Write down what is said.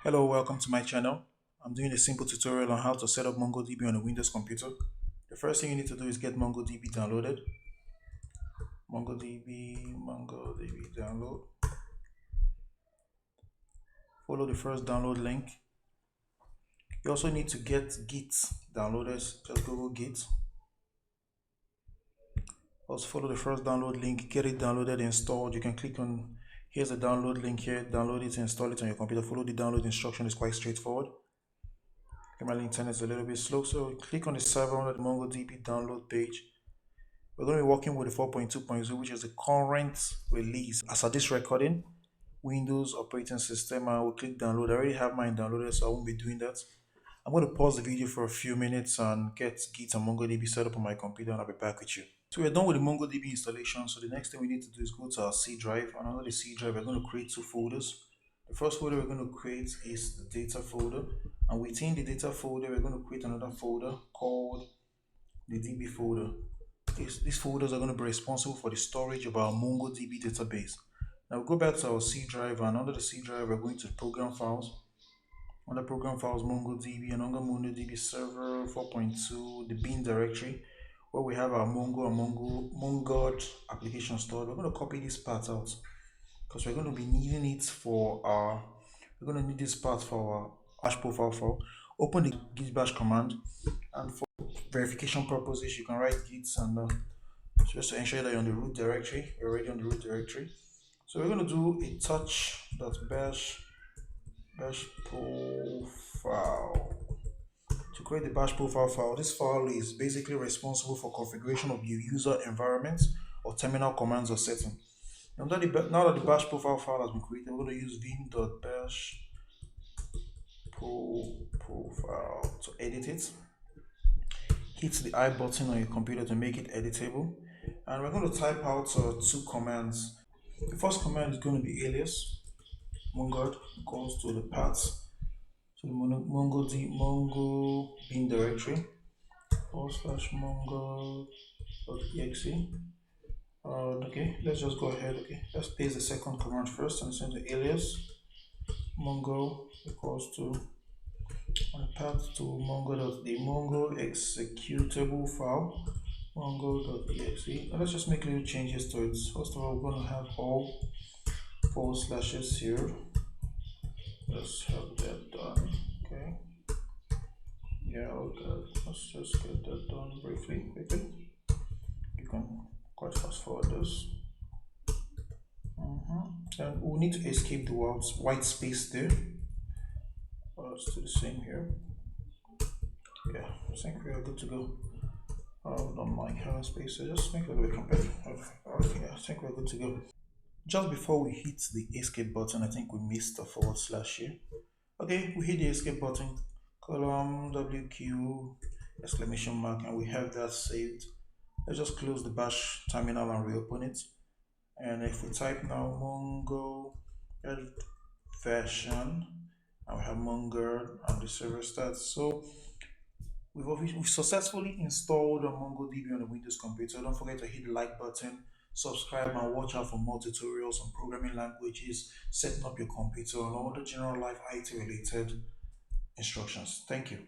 Hello, welcome to my channel. I'm doing a simple tutorial on how to set up MongoDB on a Windows computer. The first thing you need to do is get MongoDB downloaded. MongoDB download. Follow the first download link. You also need to get Git downloaded. Just Google Git. Also follow the first download link, get it downloaded, installed. You can click on, here's the download link here, download it, install it on your computer. Follow the download instruction, it's quite straightforward. My internet is a little bit slow, so click on the server under the MongoDB download page. We're going to be working with the 4.2.0, which is the current release. As of this recording, Windows operating system, I will click download. I already have mine downloaded, so I won't be doing that. I'm going to pause the video for a few minutes and get Git and MongoDB set up on my computer, and I'll be back with you. So we're done with the MongoDB installation. So the next thing we need to do is go to our C drive. And under the C drive, we're going to create two folders. The first folder we're going to create is the data folder, and within the data folder we're going to create another folder called the DB folder. These folders are going to be responsible for the storage of our MongoDB database. Now we'll go back to our C drive, and under the C drive we're going to program files. Under program files, MongoDB, and under MongoDB server 4.2, the bin directory where we have our Mongo and mongod application stored. We're going to copy this part out because we're going to be needing it for we're going to need this part for our hash profile file. Open the git bash command, and for verification purposes you can write git and just to ensure that you're on the root directory. You're already on the root directory. So we're going to do a touch.bash profile. To create the bash profile file, this file is basically responsible for configuration of your user environment or terminal commands or settings. Now that the bash profile file has been created, we're going to use vim.bash profile to edit it. Hit the I button on your computer to make it editable, and we're going to type out two commands. The first command is going to be alias. Mongod equals to the path to the mongo bin directory /mongo.exe. Okay, let's just go ahead. Okay, let's paste the second command first and send the alias mongo equals to path to the mongo executable file mongo.exe. Now let's just make little changes to it. First of all, we're going to have all // here. Let's have that done. Okay. Yeah, okay. Let's just get that done briefly. Okay. You can quite fast forward this. And we'll need to escape the white space there. Let's do the same here. Yeah, I think we are good to go. Don't like having space, so just make it a little bit compact. Yeah, I think we're good to go. Just before we hit the escape button, I think we missed a / here. Okay, we hit the escape button, column WQ exclamation mark, and we have that saved. Let's just close the bash terminal and reopen it. And if we type now mongo version, and we have mongo and the server starts. So we've successfully installed a MongoDB on a Windows computer. Don't forget to hit the like button, subscribe, and watch out for more tutorials on programming languages, setting up your computer, and all the general life IT related instructions. Thank you.